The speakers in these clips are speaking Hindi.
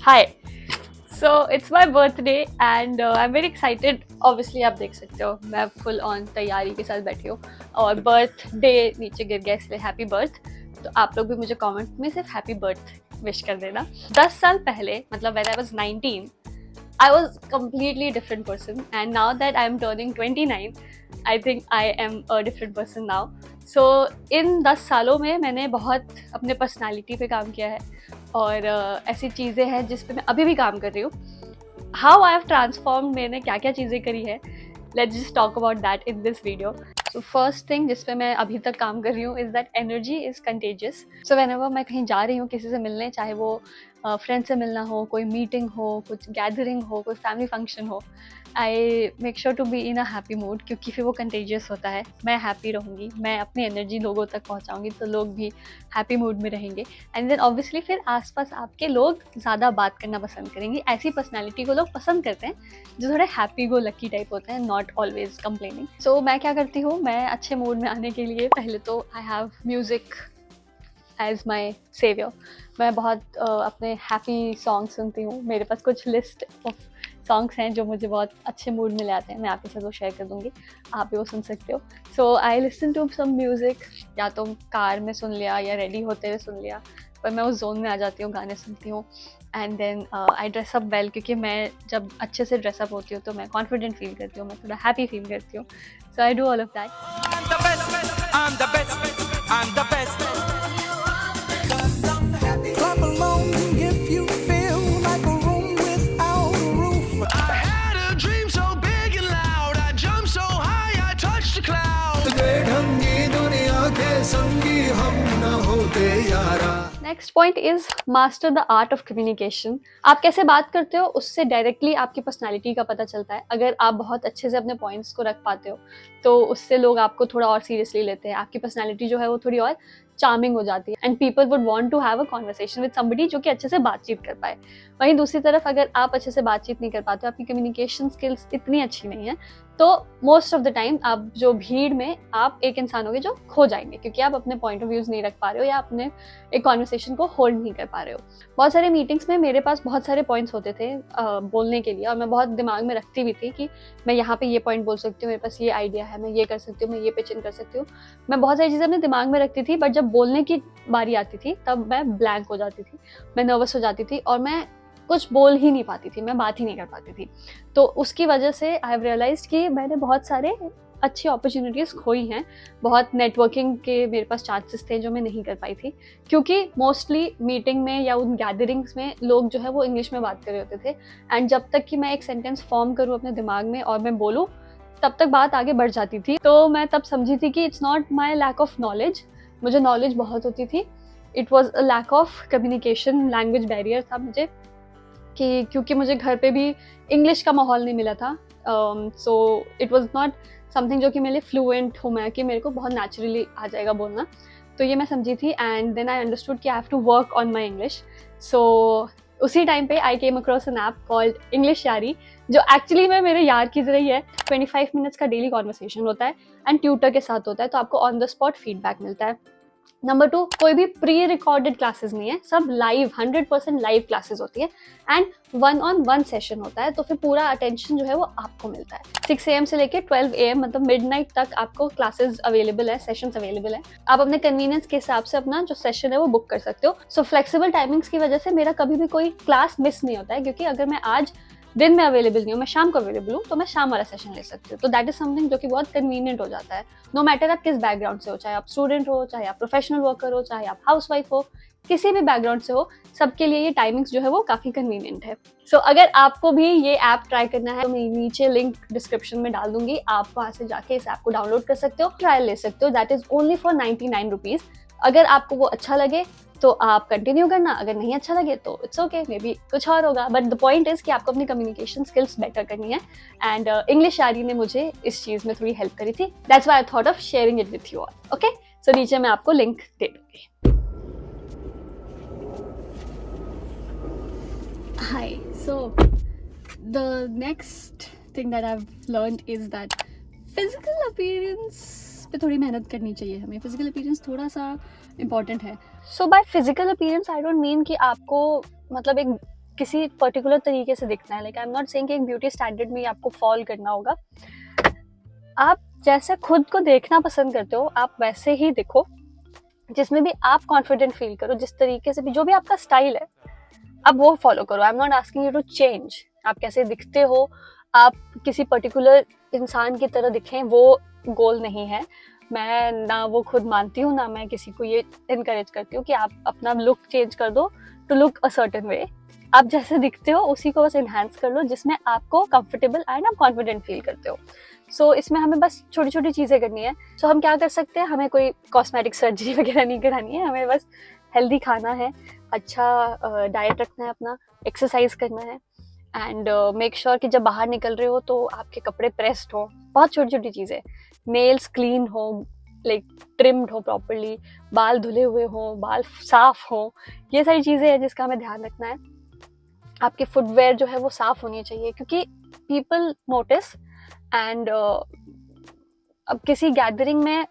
Hi so it's my birthday and I am very excited. Obviously आप देख सकते हो मैं फुल ऑन तैयारी के साथ बैठी हूँ और बर्थडे नीचे गिर गया इसलिए हैप्पी बर्थ। तो आप लोग भी मुझे कमेंट में सिर्फ हैप्पी बर्थ विश कर देना। 10 साल पहले मतलब when I was 19 I was completely different person and now that I am turning 29 I think I am a different person now. So इन 10 सालों में मैंने बहुत अपने पर्सनालिटी पे काम किया है और ऐसी चीज़ें हैं जिस पे मैं अभी भी काम कर रही हूँ। हाउ आई हैव ट्रांसफॉर्म, मैंने क्या क्या चीज़ें करी है, let's just talk about that in this video. So first thing जिस पे मैं अभी तक काम कर रही हूँ is that energy is contagious. So whenever मैं कहीं जा रही हूँ किसी से मिलने, चाहे वो फ्रेंड से मिलना हो, कोई मीटिंग हो, कुछ गैदरिंग हो, कोई फैमिली फंक्शन हो, I make sure to be in a happy mood क्योंकि फिर वो कंटेजियस होता है। मैं हैप्पी रहूँगी, मैं अपनी एनर्जी लोगों तक पहुँचाऊँगी तो लोग भी हैप्पी मूड में रहेंगे एंड देन ऑब्वियसली फिर आसपास आपके लोग ज़्यादा बात करना पसंद करेंगे। ऐसी पर्सनैलिटी को लोग पसंद करते हैं जो थोड़े हैप्पी गो लकी टाइप होते हैं, नॉट ऑलवेज कंप्लेनिंग। सो मैं क्या करती हूँ, मैं अच्छे मूड में आने के लिए पहले तो I have music as my saviour. मैं बहुत अपने हैप्पी सॉन्ग सुनती हूँ। मेरे पास कुछ लिस्ट ऑफ सॉन्ग्स हैं जो मुझे बहुत अच्छे मूड में ले आते हैं, मैं आपके साथ वो शेयर कर दूँगी, आप भी वो सुन सकते हो। So I listen to some music, या तो कार में सुन लिया या रेडी होते हुए सुन लिया, पर मैं उस जोन में आ जाती हूँ, गाने सुनती हूँ and then I dress up well क्योंकि मैं जब अच्छे से ड्रेसअप होती हूँ तो मैं कॉन्फिडेंट फील करती हूँ, मैं थोड़ा हैप्पी फील करती हूँ। So I do all of that. Clap along if you feel like a room without a roof. I had a dream so big and loud, I jumped so high, I touched the clouds. बेढंगी दुनिया के संगी हम न होते यारा। Next point is master the art of communication. आप कैसे बात करते हो उससे डायरेक्टली आपकी पर्सनालिटी का पता चलता है। अगर आप बहुत अच्छे से अपने पॉइंट्स को रख पाते हो तो उससे लोग आपको थोड़ा और सीरियसली लेते हैं, आपकी पर्सनालिटी जो है वो थोड़ी और चार्मिंग हो जाती है and people would want to have a conversation with somebody जो कि अच्छे से बातचीत कर पाए। वहीं दूसरी तरफ अगर आप अच्छे से बातचीत नहीं कर पाते, आपकी कम्युनिकेशन स्किल्स इतनी अच्छी नहीं है, तो मोस्ट ऑफ द टाइम आप जो भीड़ में आप एक इंसान होगे जो खो जाएंगे क्योंकि आप अपने पॉइंट ऑफ व्यूज नहीं रख पा रहे हो या अपने एक कॉन्वर्सेशन को होल्ड नहीं कर पा रहे हो। बहुत सारे मीटिंग्स में मेरे पास बहुत सारे पॉइंट्स होते थे बोलने के लिए और मैं बहुत दिमाग में रखती भी थी कि मैं यहाँ पे ये पॉइंट बोल सकती हूँ, मेरे पास ये आइडिया है, मैं ये कर सकती हूँ, मैं ये पिच इन कर सकती हूँ। मैं बहुत सारी चीज़ें अपने दिमाग में रखती थी, बट जब बोलने की बारी आती थी तब मैं ब्लैंक हो जाती थी, मैं नर्वस हो जाती थी और मैं कुछ बोल ही नहीं पाती थी, मैं बात ही नहीं कर पाती थी। तो उसकी वजह से आई हैव रियलाइज्ड कि मैंने बहुत सारे अच्छी अपॉर्चुनिटीज़ खोई हैं। बहुत नेटवर्किंग के मेरे पास चांसेस थे जो मैं नहीं कर पाई थी क्योंकि मोस्टली मीटिंग में या उन गैदरिंग्स में लोग जो है वो इंग्लिश में बात कर रहे होते थे एंड जब तक कि मैं एक सेंटेंस फॉर्म करूँ अपने दिमाग में और मैं बोलूँ तब तक बात आगे बढ़ जाती थी। तो मैं तब समझी थी कि it's not my lack of knowledge, मुझे नॉलेज बहुत होती थी, it was a lack of communication, language barrier था मुझे कि क्योंकि मुझे घर पे भी इंग्लिश का माहौल नहीं मिला था। So it was not something जो कि मेरे लिए फ्लुएंट हूँ मैं, कि मेरे को बहुत नेचुरली आ जाएगा बोलना। तो ये मैं समझी थी एंड देन आई अंडरस्टूड कि I have to work on my English. So उसी टाइम पे I came across an app called English Yaari जो एक्चुअली में मेरे यार की तरह ही है। 25 मिनट्स का डेली कॉन्वर्सेशन होता है एंड ट्यूटर के साथ होता है, तो आपको ऑन द स्पॉट फीडबैक मिलता है। नंबर 2, कोई भी प्री रिकॉर्डेड क्लासेस नहीं है, सब लाइव 100% लाइव क्लासेस होती है एंड 1-on-1 सेशन होता है, तो फिर पूरा अटेंशन जो है वो आपको मिलता है। 6 AM से लेके 12 AM मतलब मिडनाइट तक आपको क्लासेस अवेलेबल है, सेशंस अवेलेबल है। आप अपने कन्वीनियंस के हिसाब से अपना जो सेशन है वो बुक कर सकते हो। सो फ्लेक्सिबल टाइमिंग्स की वजह से मेरा कभी भी कोई क्लास मिस नहीं होता है क्योंकि अगर मैं आज दिन में अवेलेबल नहीं हूँ, मैं शाम को अवेलेबल हूँ, तो मैं शाम वाला सेशन ले सकती हूँ। तो दैट इज समथिंग जो कि बहुत कन्वीनियंट हो जाता है। नो मैटर आप किस बैकग्राउंड से हो, चाहे आप स्टूडेंट हो, चाहे आप प्रोफेशनल वर्कर हो, चाहे आप हाउसवाइफ हो, किसी भी बैकग्राउंड से हो, सबके लिए ये टाइमिंग्स जो है वो काफ़ी कन्वीनियंट है। सो अगर आपको भी ये ऐप ट्राई करना है तो मैं नीचे लिंक डिस्क्रिप्शन में डाल दूंगी, आप वहाँ से जाके इस ऐप को डाउनलोड कर सकते हो, ट्रायल ले सकते हो। That is only for 99 rupees. अगर आपको वो अच्छा लगे तो आप कंटिन्यू करना, अगर नहीं अच्छा लगे तो इट्स ओके, मे बी कुछ और होगा, बट द पॉइंट इज कि आपको अपनी कम्युनिकेशन स्किल्स बेटर करनी है एंड इंग्लिश यारी ने मुझे इस चीज़ में थोड़ी हेल्प करी थी। That's why I thought of sharing it with you all. Okay, so नीचे मैं आपको लिंक दे दूंगी। Hi, so the next thing that I have learned is that physical appearance पे थोड़ी मेहनत करनी चाहिए हमें। फिजिकल अपीयरेंस थोड़ा सा इम्पॉर्टेंट है। So by physical appearance I don't mean कि आपको मतलब एक किसी पर्टिकुलर तरीके से दिखना है। Like I am not saying कि एक ब्यूटी स्टैंडर्ड में ही आपको फॉल करना होगा। आप जैसे खुद को देखना पसंद करते हो आप वैसे ही दिखो, जिसमें भी आप कॉन्फिडेंट फील करो, जिस तरीके से भी, जो भी आपका स्टाइल है आप वो फॉलो करो। I am not asking you to change, आप कैसे दिखते हो, आप किसी पर्टिकुलर इंसान की तरह दिखें, वो गोल नहीं है। मैं ना वो खुद मानती हूँ, ना मैं किसी को ये इनकरेज करती हूँ कि आप अपना लुक चेंज कर दो to look a certain way. आप जैसे दिखते हो उसी को बस इन्हांस कर लो जिसमें आपको कंफर्टेबल एंड आप कॉन्फिडेंट फील करते हो। सो इसमें हमें बस छोटी छोटी चीज़ें करनी है। सो हम क्या कर सकते हैं, हमें कोई कॉस्मेटिक सर्जरी वगैरह नहीं करानी है, हमें बस हेल्दी खाना है, अच्छा डाइट रखना है, अपना एक्सरसाइज करना है, एंड मेक श्योर कि जब बाहर निकल रहे हो तो आपके कपड़े प्रेस्ड हो। बहुत छोटी छोटी चीज़ें, नेल्स क्लीन हो, लाइक ट्रिम्ड हो प्रॉपरली, बाल धुले हुए हो, बाल साफ हो, ये सारी चीज़ें हैं जिसका हमें ध्यान रखना है। आपके फुटवेयर जो है वो साफ होनी चाहिए, क्योंकि पीपल नोटिस एंड अब किसी गैदरिंग में,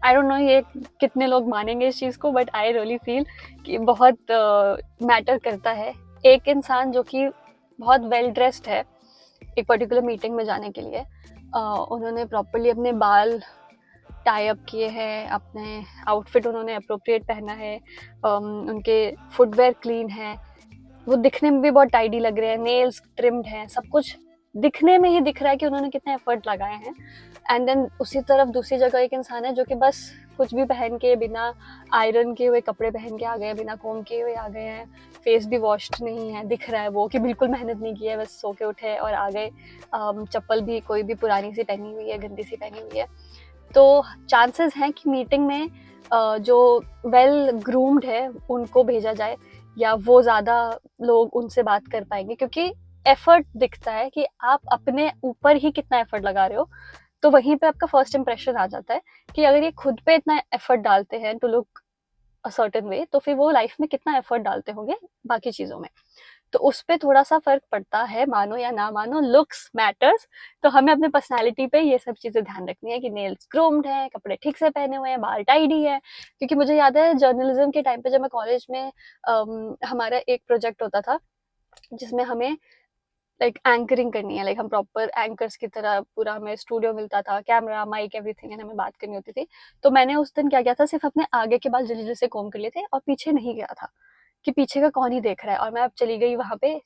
आई डोंट नो ये कितने लोग मानेंगे इस चीज़ को, बट आई रियली फील कि बहुत मैटर करता है। एक इंसान जो कि बहुत वेल ड्रेस्ड है एक पर्टिकुलर मीटिंग में जाने के लिए, उन्होंने प्रॉपरली अपने बाल टाई अप किए हैं, अपने आउटफिट उन्होंने अप्रोप्रिएट पहना है, उनके फुटवेयर क्लीन है, वो दिखने में भी बहुत टाइडी लग रहे हैं, नेल्स ट्रिम्ड हैं, सब कुछ दिखने में ही दिख रहा है कि उन्होंने कितने एफर्ट लगाए हैं। एंड देन उसी तरफ दूसरी जगह एक इंसान है जो कि बस कुछ भी पहन के, बिना आयरन किए हुए कपड़े पहन के आ गए हैं, बिना कोम किए हुए आ गए हैं, फेस भी वॉश्ड नहीं है, दिख रहा है वो कि बिल्कुल मेहनत नहीं की है, बस सो के उठे और आ गए। चप्पल भी कोई भी पुरानी सी पहनी हुई है, गंदी सी पहनी हुई है। तो चांसेस हैं कि मीटिंग में जो वेल ग्रूम्ड है उनको भेजा जाए, या वो ज़्यादा लोग उनसे बात कर पाएंगे, क्योंकि एफर्ट दिखता है कि आप अपने ऊपर ही कितना एफर्ट लगा रहे हो। तो वहीं पे आपका फर्स्ट इंप्रेशन आ जाता है कि अगर ये खुद पे इतना एफर्ट डालते हैं to look a certain way, तो फिर वो लाइफ में कितना एफर्ट डालते होंगे बाकी चीज़ों में। तो उस पर थोड़ा सा फर्क पड़ता है, मानो या ना मानो, लुक्स मैटर्स। तो हमें अपने पर्सनालिटी पे ये सब चीज़ें ध्यान रखनी है कि नेल्स ग्रूम्ड है, कपड़े ठीक से पहने हुए हैं, बाल टाइडी है। क्योंकि मुझे याद है जर्नलिज्म के टाइम पे जब मैं कॉलेज में हमारा एक प्रोजेक्ट होता था जिसमें हमें लाइक एंकरिंग करनी है, लाइक हम प्रॉपर एंकर्स की तरह, पूरा हमें स्टूडियो मिलता था, कैमरा, माइक, एवरीथिंग, एंड हमें बात करनी होती थी। तो मैंने उस दिन क्या किया था, सिर्फ अपने आगे के बाल जल्दी जल्दी से कोम कर लिए थे और पीछे नहीं गया था कि पीछे का कौन ही देख रहा है। और मैं अब चली गई वहाँ पे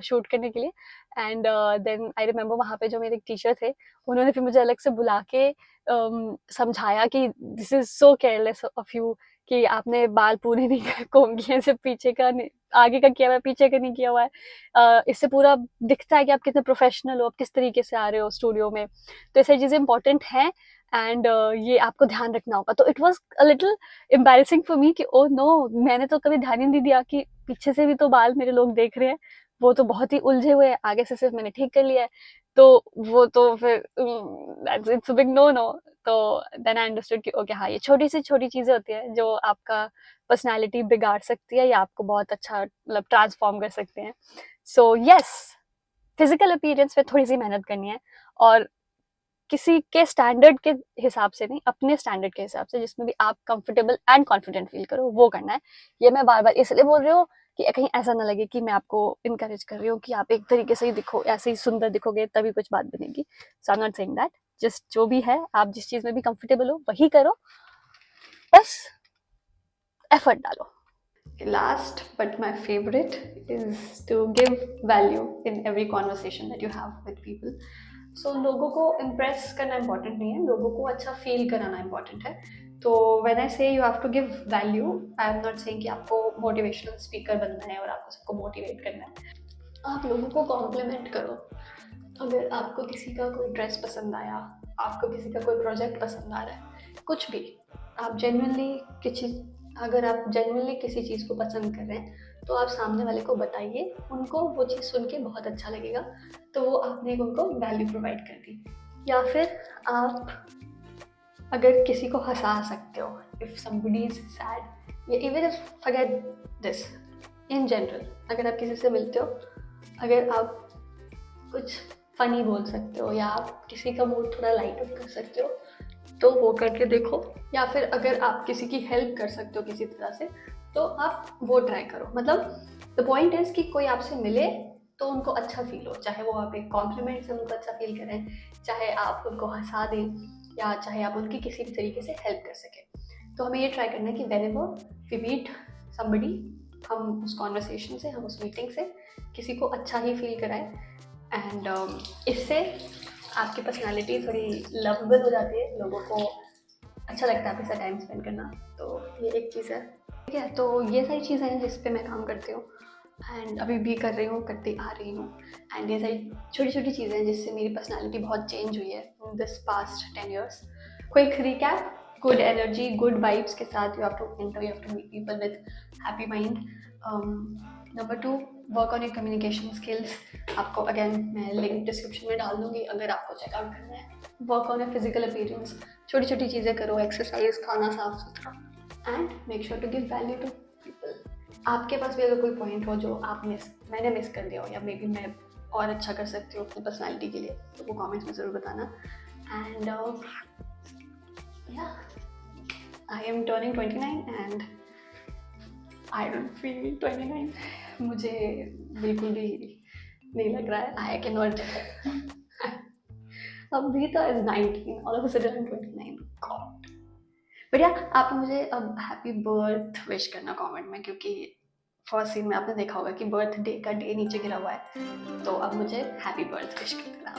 शूट करने के लिए, एंड देन आई रिमेम्बर वहाँ पे जो मेरे टीचर थे उन्होंने फिर मुझे अलग से बुला के समझाया कि this is so careless of you, कि आपने बाल पूरे नहीं कोम किए, सिर्फ पीछे का आगे का किया हुआ है, पीछे का नहीं किया हुआ है। इससे पूरा दिखता है कि आप कितने प्रोफेशनल हो, आप किस तरीके से आ रहे हो स्टूडियो में। तो ये सारी चीज़ें इंपॉर्टेंट हैं, एंड ये आपको ध्यान रखना होगा। तो it was a little embarrassing for me कि ओ नो, मैंने तो कभी ध्यान ही नहीं दिया कि पीछे से भी तो बाल मेरे लोग देख रहे हैं, वो तो बहुत ही उलझे हुए हैं, आगे से सिर्फ मैंने ठीक कर लिया है। तो वो तो फिर इट्स बिग नो नो। तो देन आई अंडरस्टूड कि ओके हाँ, ये छोटी सी छोटी चीज़ें होती है जो आपका पर्सनैलिटी बिगाड़ सकती है या आपको बहुत अच्छा मतलब ट्रांसफॉर्म कर सकते हैं। सो यस, फिजिकल अपीयरेंस पे थोड़ी सी मेहनत करनी है, और किसी के स्टैंडर्ड के हिसाब से नहीं, अपने स्टैंडर्ड के हिसाब से, जिसमें भी आप कंफर्टेबल एंड कॉन्फिडेंट फील करो, वो करना है। ये मैं बार बार इसलिए बोल रही हूँ कि कहीं ऐसा ना लगे कि मैं आपको इनकरेज कर रही हूँ कि आप एक तरीके से ही दिखो, ऐसे ही सुंदर दिखोगे तभी कुछ बात बनेगी। So I am not saying that, just जो भी है, आप जिस चीज़ में भी कंफर्टेबल हो वही करो, बस एफर्ट डालो। Last but my favorite is to give value in every conversation that you have with people. So लोगों को impress करना important नहीं है, लोगों को अच्छा feel कराना important है। तो when I say you have to give value, I am not saying कि आपको motivational speaker बनना है और आपको सबको motivate करना है। आप लोगों को compliment करो। अगर आपको किसी का कोई ड्रेस पसंद आया, आपको किसी का कोई प्रोजेक्ट पसंद आ रहा है, कुछ भी, आप अगर आप जेन्युइनली किसी चीज़ को पसंद कर रहे हैं तो आप सामने वाले को बताइए, उनको वो चीज़ सुन के बहुत अच्छा लगेगा, तो वो आपने उनको वैल्यू प्रोवाइड कर दी। या फिर आप अगर किसी को हंसा सकते हो, इफ़ समबडी इज सैड, या even if forget this, in general अगर आप किसी से मिलते हो, अगर आप कुछ फ़नी बोल सकते हो या आप किसी का मूड थोड़ा लाइट अप कर सकते हो, तो वो करके देखो। या फिर अगर आप किसी की हेल्प कर सकते हो किसी तरह से, तो आप वो ट्राई करो। मतलब द पॉइंट इज़ कि कोई आपसे मिले तो उनको अच्छा फील हो, चाहे वो आप एक कॉम्प्लीमेंट से उनको अच्छा फील करें, चाहे आप उनको हंसा दें या चाहे आप उनकी किसी भी तरीके से हेल्प कर सकें। तो हमें ये ट्राई करना है कि व्हेनेवर वी मीट समबडी, हम उस कॉन्वर्सेशन से, हम उस मीटिंग से किसी को अच्छा ही फील कराएं। एंड इससे आपकी पर्सनालिटी थोड़ी लवेबल हो जाती है, लोगों को अच्छा लगता है आपके साथ टाइम स्पेंड करना। तो ये एक चीज़ है, ठीक है। तो ये सारी चीज़ें हैं जिस पे मैं काम करती हूँ एंड अभी भी कर रही हूँ, करती आ रही हूँ। एंड ये सारी छोटी छोटी चीज़ें हैं जिससे मेरी पर्सनालिटी बहुत चेंज हुई है in this past 10 years। Quick recap, good energy, good vibes के साथ you have to enter, you have to meet people with happy mind. Number 2, work on your communication skills. आपको अगेन मैं लिंक डिस्क्रिप्शन में डाल दूँगी अगर आपको चेकआउट करना है। Work on your physical appearance, छोटी छोटी चीज़ें करो, एक्सरसाइज, खाना साफ सुथरा, and make sure to give value to people. आपके पास भी अगर कोई पॉइंट हो जो मैंने मिस कर दिया हो या मे बी मैं और अच्छा कर सकती हूँ अपनी पर्सनैलिटी के लिए, तो वो कमेंट्स में ज़रूर बताना। And I am turning 29 and I don't feel 29। मुझे बिल्कुल भी नहीं लग रहा है, आई कैन नॉट। अभी तो is 19, all of a sudden 29, God. But या आप मुझे अब हैप्पी बर्थ विश करना कमेंट में, क्योंकि फर्स्ट सीन में आपने देखा होगा कि बर्थडे का डे नीचे गिरा हुआ है, तो अब मुझे हैप्पी बर्थ विश करना।